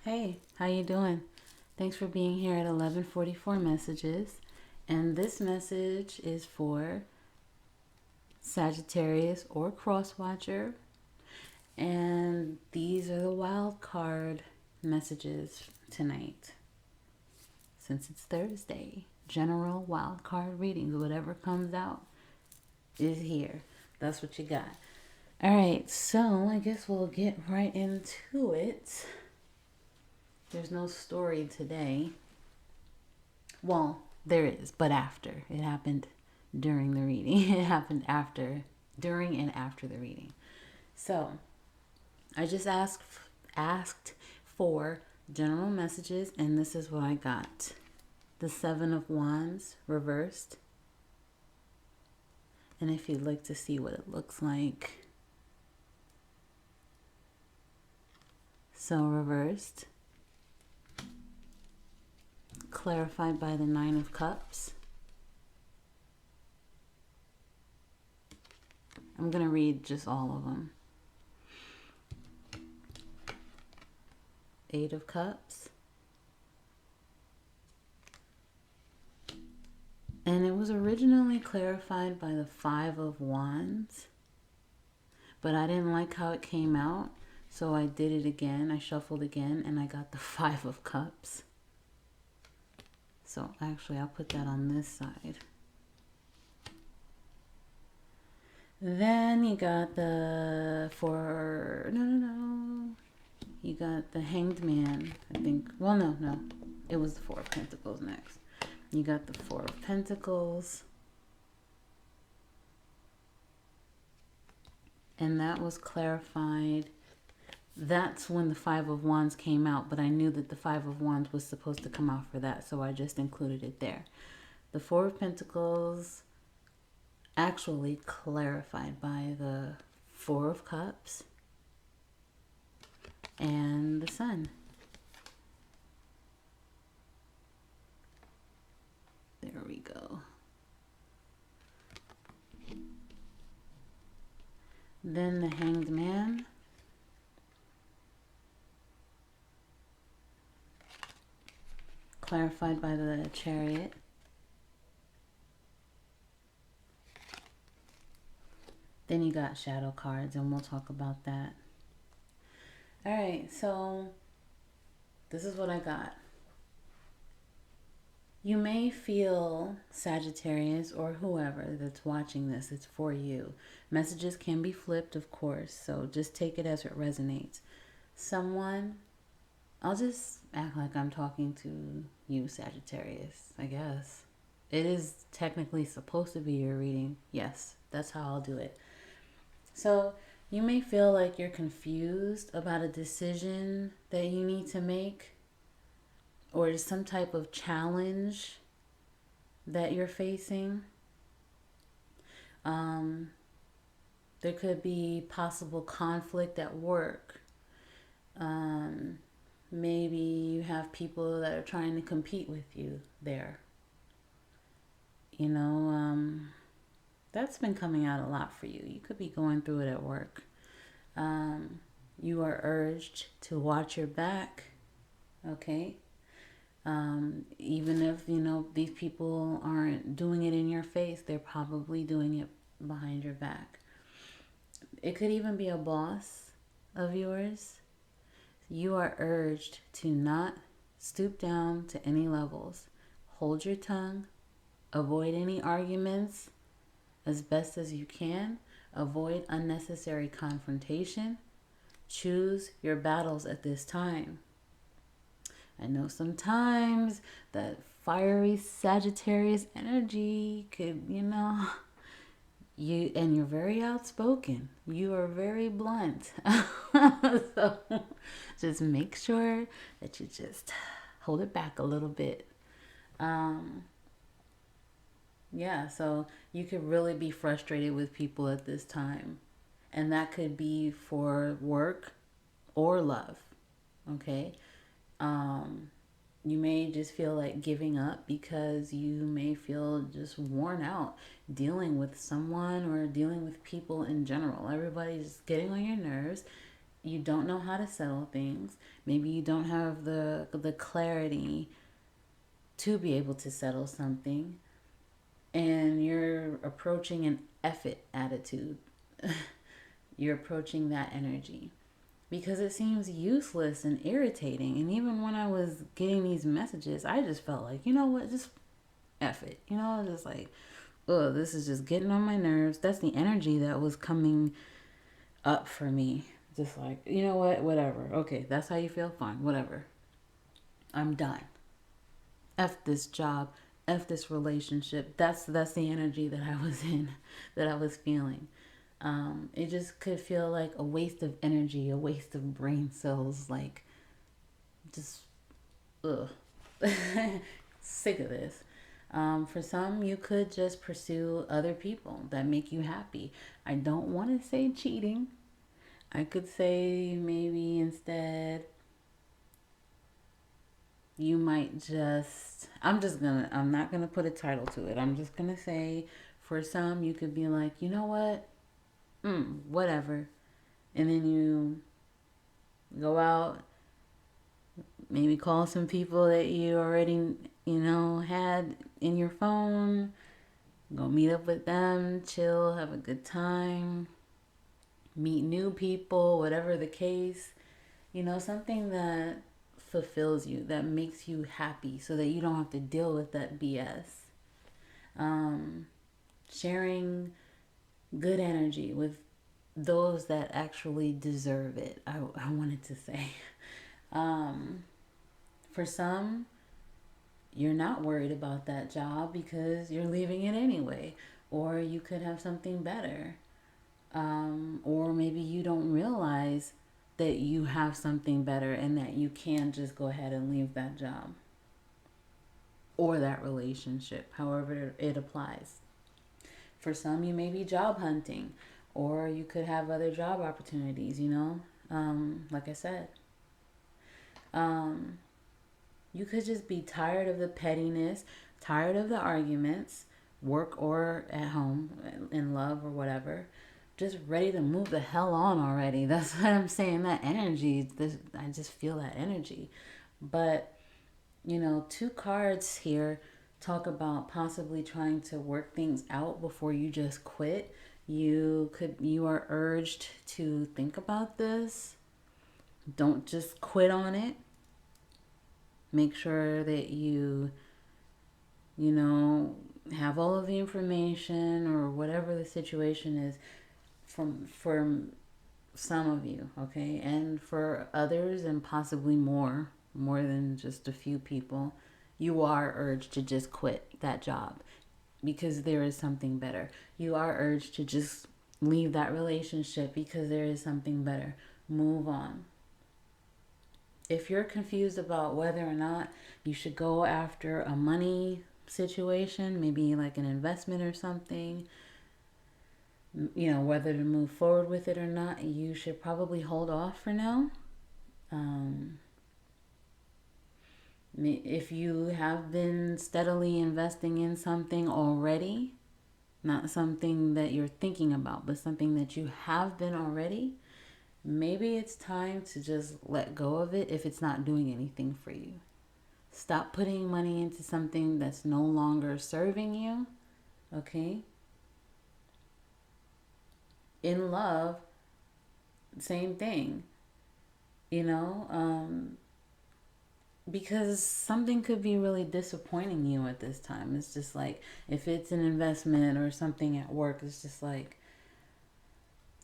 Hey, how you doing? Thanks for being here at 11:44 messages. And this message is for Sagittarius or Crosswatcher. And these are the wild card messages tonight. Since it's Thursday, general wild card readings, whatever comes out is here. That's what you got. All right, so I guess we'll get right into it. There's no story today. Well, there is, but after. It happened during the reading. It happened during and after the reading. So, I just asked for general messages, and this is what I got. The Seven of Wands reversed. And if you'd like to see what it looks like. So, reversed. Clarified by the Nine of Cups. I'm going to read just all of them. Eight of Cups. And it was originally clarified by the Five of Wands. But I didn't like how it came out. So I did it again. I shuffled again and I got the Five of Cups. So actually I'll put that on this side. Then you got the You got the Hanged Man, I think. Well, no. It was the Four of Pentacles next. You got the Four of Pentacles. And that was clarified. That's when the Five of Wands came out, but I knew that the Five of Wands was supposed to come out for that, so I just included it there. The Four of Pentacles actually clarified by the Four of Cups and the Sun. There we go. Then the Hanged Man. Clarified by the Chariot. Then you got shadow cards, and we'll talk about that. All right, so this is what I got. You may feel, Sagittarius or whoever that's watching this, it's for you. Messages can be flipped, of course, so just take it as it resonates. Someone, I'll just act like I'm talking to you, Sagittarius, I guess. It is technically supposed to be your reading. Yes, that's how I'll do it. So you may feel like you're confused about a decision that you need to make, or some type of challenge that you're facing. There could be possible conflict at work. Maybe you have people that are trying to compete with you there. You know, that's been coming out a lot for you. You could be going through it at work. You are urged to watch your back, okay? Even if, these people aren't doing it in your face, they're probably doing it behind your back. It could even be a boss of yours. You are urged to not stoop down to any levels. Hold your tongue. Avoid any arguments as best as you can. Avoid unnecessary confrontation. Choose your battles at this time. I know sometimes that fiery Sagittarius energy could, you're very outspoken. You are very blunt. So just make sure that you just hold it back a little bit. So you could really be frustrated with people at this time. And that could be for work or love. Okay? You may just feel like giving up because you may feel just worn out dealing with someone or dealing with people in general. Everybody's getting on your nerves. you don't know how to settle things. Maybe you don't have the clarity to be able to settle something, and you're approaching an effort attitude. You're approaching that energy because it seems useless and irritating. And even when I was getting these messages, I just felt like, you know what, just F it. You know, just like, oh, this is just getting on my nerves. That's the energy that was coming up for me. Just like, you know what, whatever. Okay, that's how you feel? Fine, whatever. I'm done. F this job. F this relationship. That's the energy that I was in, that I was feeling. It just could feel like a waste of energy, a waste of brain cells, like just ugh. Sick of this. For some, you could just pursue other people that make you happy. I don't want to say cheating. I could say maybe instead you might just, I'm not gonna put a title to it. I'm just gonna say for some, you could be like, you know what? Whatever. And then you go out, maybe call some people that you already, had in your phone. Go meet up with them, chill, have a good time, meet new people, whatever the case. Something that fulfills you, that makes you happy so that you don't have to deal with that BS. Um, Sharing good energy with those that actually deserve it, I wanted to say. Um, for some, you're not worried about that job because you're leaving it anyway, or you could have something better. Or maybe you don't realize that you have something better and that you can just go ahead and leave that job or that relationship, however it applies. For some, you may be job hunting, or you could have other job opportunities, like I said. Um, you could just be tired of the pettiness, tired of the arguments, work or at home, in love or whatever. Just ready to move the hell on already. That's what I'm saying. That energy, I just feel that energy. But, two cards here talk about possibly trying to work things out before you just quit. You are urged to think about this. Don't just quit on it. Make sure that have all of the information or whatever the situation is from some of you, okay? And for others, and possibly more than just a few people, you are urged to just quit that job because there is something better. You are urged to just leave that relationship because there is something better. Move on. If you're confused about whether or not you should go after a money situation, maybe like an investment or something, whether to move forward with it or not, you should probably hold off for now. If you have been steadily investing in something already, not something that you're thinking about, but something that you have been already, maybe it's time to just let go of it if it's not doing anything for you. Stop putting money into something that's no longer serving you, okay? In love, same thing, because something could be really disappointing you at this time. It's just like, if it's an investment or something at work, it's just like,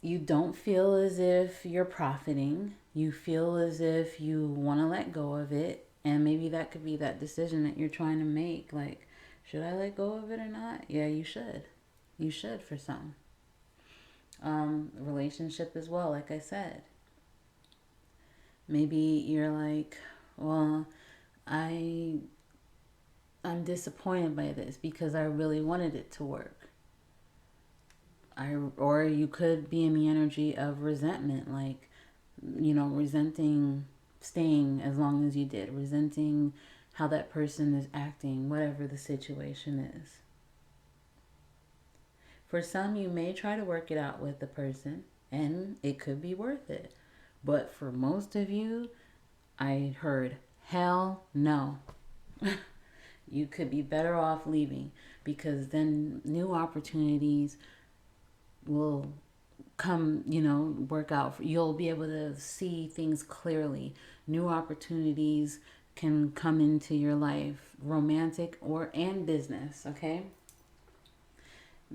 you don't feel as if you're profiting. You feel as if you want to let go of it. And maybe that could be that decision that you're trying to make. Like, should I let go of it or not? Yeah, you should. You should for some. Relationship as well, like I said. Maybe you're like, well, I'm disappointed by this because I really wanted it to work. Or you could be in the energy of resentment, like, resenting staying as long as you did, resenting how that person is acting, whatever the situation is. For some, you may try to work it out with the person, and it could be worth it. But for most of you, I heard, hell no. You could be better off leaving, because then new opportunities will come, work out. You'll be able to see things clearly. New opportunities can come into your life, romantic or and business, okay?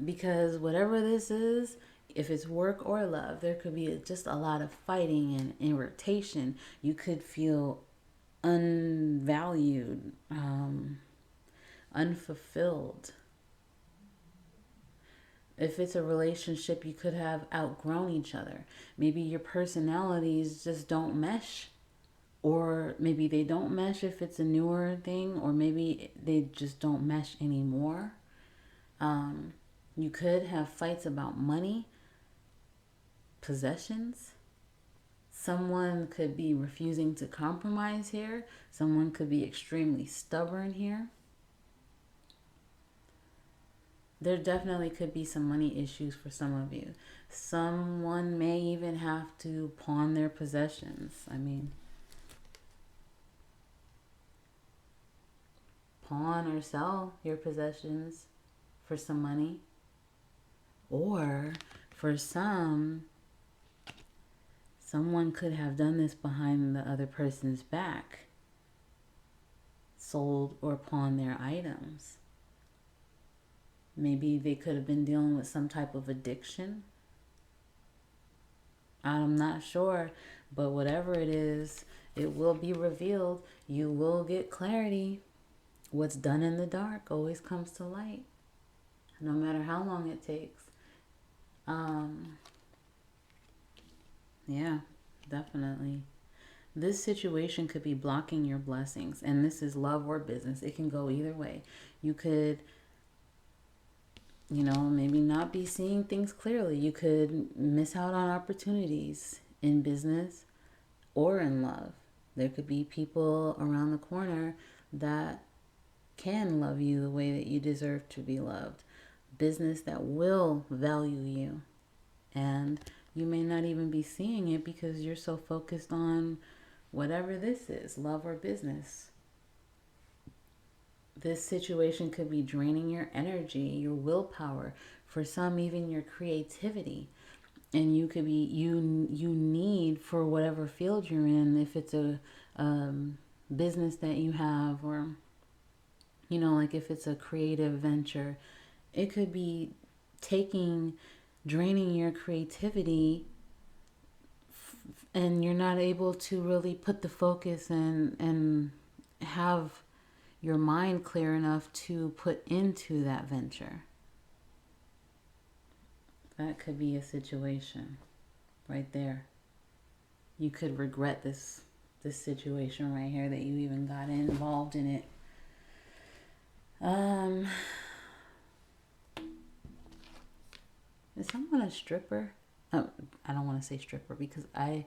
Because whatever this is, if it's work or love, there could be just a lot of fighting and irritation. You could feel unvalued, unfulfilled. If it's a relationship, you could have outgrown each other. Maybe your personalities just don't mesh. Or maybe they don't mesh if it's a newer thing, or maybe they just don't mesh anymore. You could have fights about money, possessions. Someone could be refusing to compromise here. Someone could be extremely stubborn here. There definitely could be some money issues for some of you. Someone may even have to pawn their possessions. Pawn or sell your possessions for some money. Or for someone could have done this behind the other person's back, sold or pawned their items. Maybe they could have been dealing with some type of addiction. I'm not sure, but whatever it is, it will be revealed. You will get clarity. What's done in the dark always comes to light, no matter how long it takes. Yeah, definitely. This situation could be blocking your blessings, and this is love or business. It can go either way. You could, maybe not be seeing things clearly. You could miss out on opportunities in business or in love. There could be people around the corner that can love you the way that you deserve to be loved. Business that will value you. And you may not even be seeing it because you're so focused on whatever this is, love or business. This situation could be draining your energy, your willpower, for some even your creativity. And you could be, you need, for whatever field you're in, if it's a business that you have, or like if it's a creative venture, it could be draining your creativity, and you're not able to really put the focus and have your mind clear enough to put into that venture. That could be a situation right there. You could regret this situation right here, that you even got involved in it. Is someone a stripper? Oh, I don't want to say stripper, because I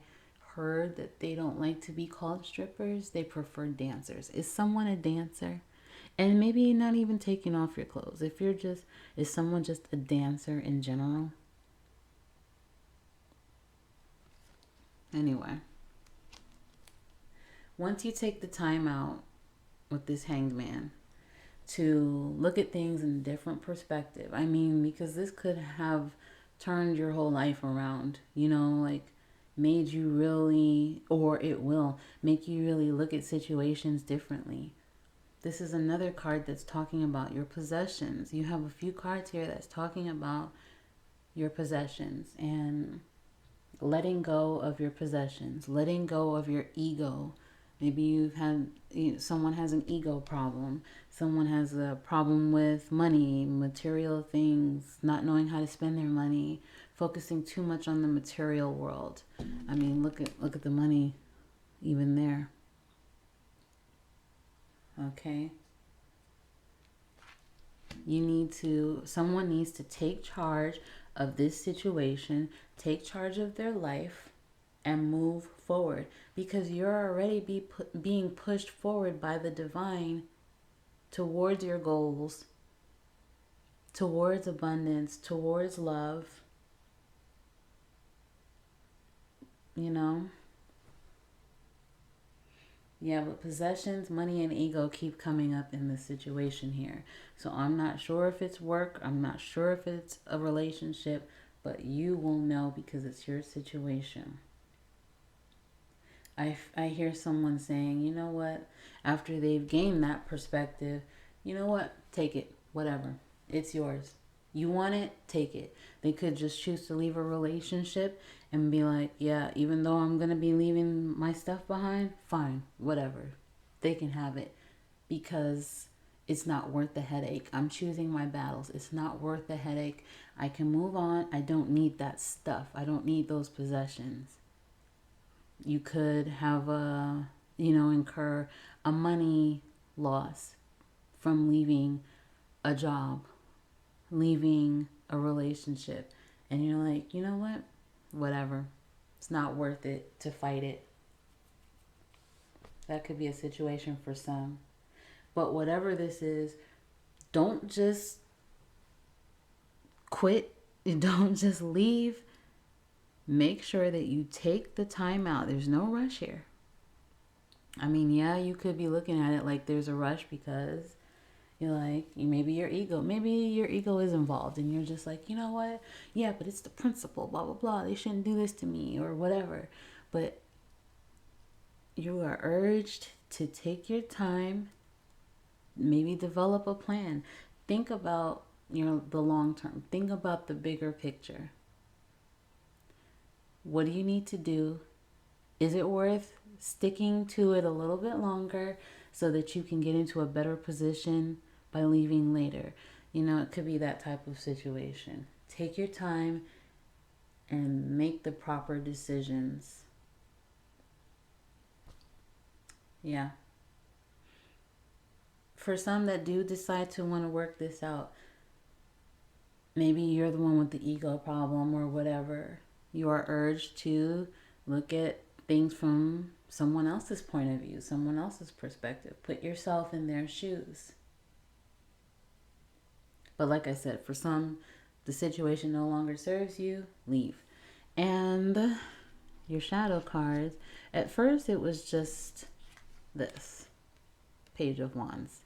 heard that they don't like to be called strippers. They prefer dancers. Is someone a dancer? And maybe not even taking off your clothes. Is someone just a dancer in general? Anyway, once you take the time out with this Hanged Man to look at things in a different perspective, because this could have turned your whole life around, made you really, or it will make you really look at situations differently. This is another card that's talking about your possessions. You have a few cards here that's talking about your possessions and letting go of your possessions, letting go of your ego. Maybe someone has an ego problem. Someone has a problem with money, material things, not knowing how to spend their money, focusing too much on the material world. Look at the money even there. Okay. Someone needs to take charge of this situation, take charge of their life, and move forward, because you're already being pushed forward by the divine towards your goals, towards abundance, towards love. Yeah, but possessions, money, and ego keep coming up in this situation here. So I'm not sure if it's work. I'm not sure if it's a relationship, but you will know because it's your situation. I hear someone saying, you know what, after they've gained that perspective, you know what, take it, whatever. It's yours. You want it, take it. They could just choose to leave a relationship and be like, yeah, even though I'm going to be leaving my stuff behind, fine, whatever. They can have it because it's not worth the headache. I'm choosing my battles. It's not worth the headache. I can move on. I don't need that stuff. I don't need those possessions. You could have incur a money loss from leaving a job, leaving a relationship, and you're like, you know what, whatever, it's not worth it to fight it. That could be a situation for some. But whatever this is, don't just quit. Don't just leave. Make sure that you take the time out. There's no rush here. I mean, yeah, you could be looking at it like there's a rush because you're like, maybe your ego is involved and you're just like, you know what? Yeah, but it's the principle, blah, blah, blah. They shouldn't do this to me or whatever. But you are urged to take your time, maybe develop a plan. Think about, the long term. Think about the bigger picture. What do you need to do? Is it worth sticking to it a little bit longer so that you can get into a better position by leaving later? It could be that type of situation. Take your time and make the proper decisions. Yeah. For some that do decide to want to work this out, maybe you're the one with the ego problem or whatever. You are urged to look at things from someone else's point of view, someone else's perspective. Put yourself in their shoes. But like I said, for some, the situation no longer serves you, leave. And your shadow cards, at first it was just this Page of Wands.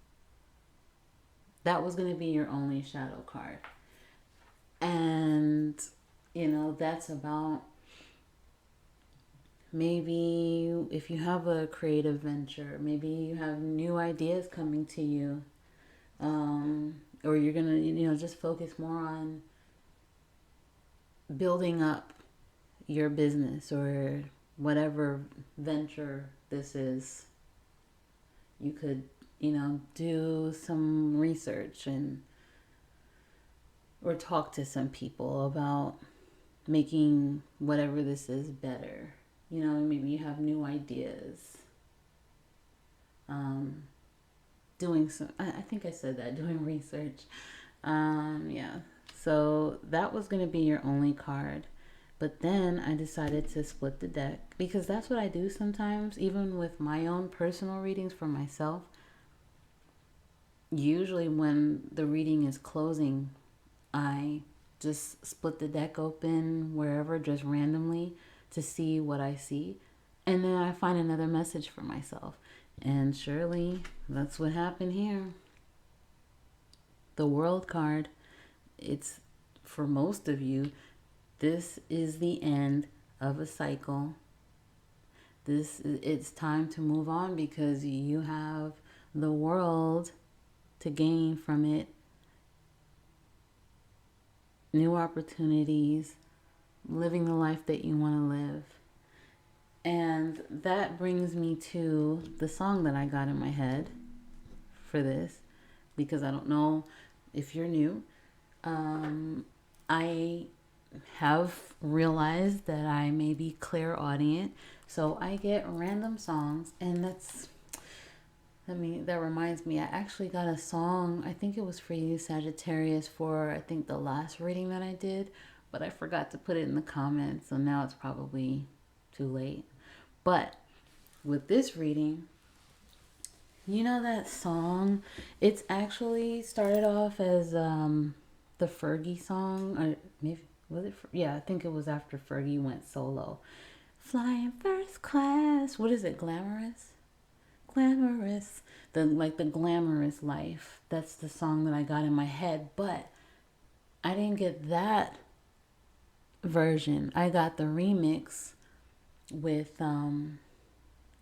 That was going to be your only shadow card. And, that's about maybe if you have a creative venture, maybe you have new ideas coming to you, or you're going to, just focus more on building up your business or whatever venture this is. You could, do some research or talk to some people about making whatever this is better. Maybe you have new ideas. Doing some, I think I said that, doing research. Yeah. So that was going to be your only card. But then I decided to split the deck because that's what I do sometimes, even with my own personal readings for myself. Usually when the reading is closing, I just split the deck open wherever, just randomly, to see what I see. And then I find another message for myself. And surely that's what happened here. The World card, it's for most of you, this is the end of a cycle. It's time to move on because you have the world to gain from it. New opportunities, living the life that you want to live. And that brings me to the song that I got in my head for this, because I don't know if you're new. I have realized that I may be clairaudient, so I get random songs, and that reminds me, I actually got a song, I think it was for you, Sagittarius, for I think the last reading that I did, but I forgot to put it in the comments, so now it's probably too late. But with this reading, that song, it's actually started off as the Fergie song, or maybe, was it? Yeah, I think it was after Fergie went solo. Flying first class, what is it, Glamorous? Glamorous. The glamorous life. That's the song that I got in my head, but I didn't get that version. I got the remix with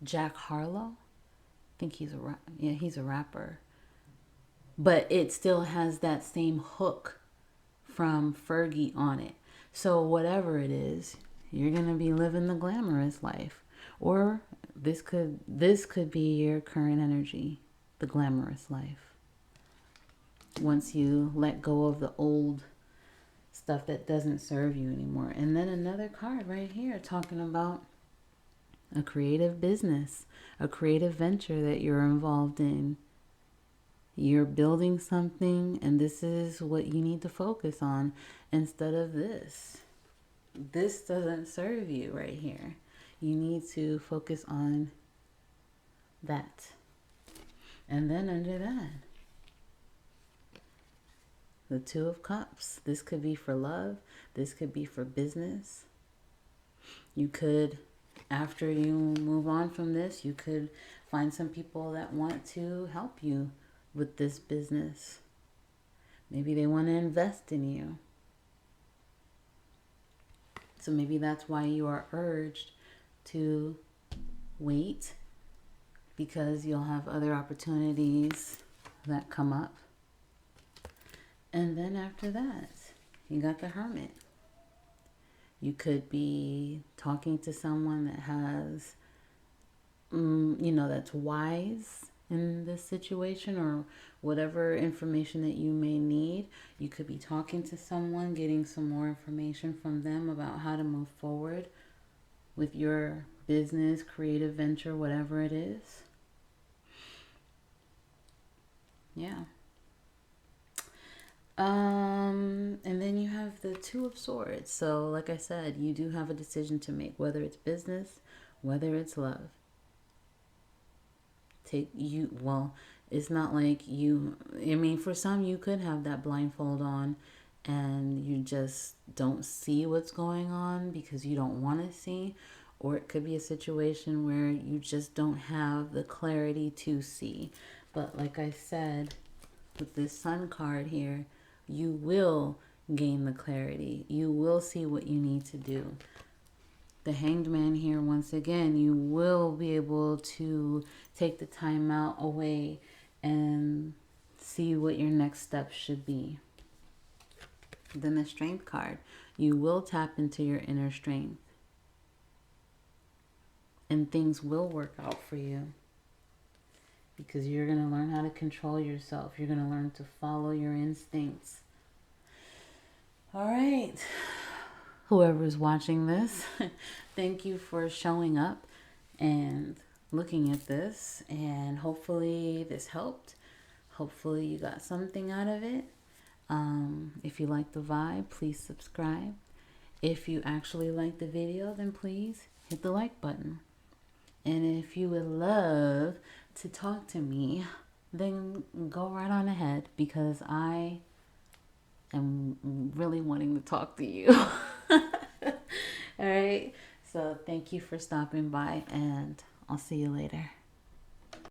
Jack Harlow. I think he's a rapper. But it still has that same hook from Fergie on it. So whatever it is, you're going to be living the glamorous life. Or this could be your current energy, the glamorous life. Once you let go of the old stuff that doesn't serve you anymore. And then another card right here talking about a creative business, a creative venture that you're involved in. You're building something, and this is what you need to focus on instead of this. This doesn't serve you right here. You need to focus on that. And then under that, the Two of Cups. This could be for love. This could be for business. You could, after you move on from this, you could find some people that want to help you with this business. Maybe they want to invest in you. So maybe that's why you are urged to wait, because you'll have other opportunities that come up. And then after that, you got the Hermit. You could be talking to someone that has, that's wise in this situation, or whatever information that you may need. You could be talking to someone, getting some more information from them about how to move forward with your business, creative venture, whatever it is. Yeah. And then you have the Two of Swords. So like I said, you do have a decision to make, whether it's business, whether it's love. It's not like for some, you could have that blindfold on and you just don't see what's going on because you don't want to see. Or it could be a situation where you just don't have the clarity to see. But like I said, with this Sun card here, you will gain the clarity. You will see what you need to do. The Hanged Man here, once again, you will be able to take the time out away and see what your next step should be. Then the Strength card. You will tap into your inner strength. And things will work out for you. Because you're going to learn how to control yourself. You're going to learn to follow your instincts. All right. Whoever's watching this, thank you for showing up and looking at this. And hopefully this helped. Hopefully you got something out of it. If you like the vibe, please subscribe. If you actually like the video, then please hit the like button. And if you would love to talk to me, then go right on ahead, because I am really wanting to talk to you. All right. So thank you for stopping by, and I'll see you later.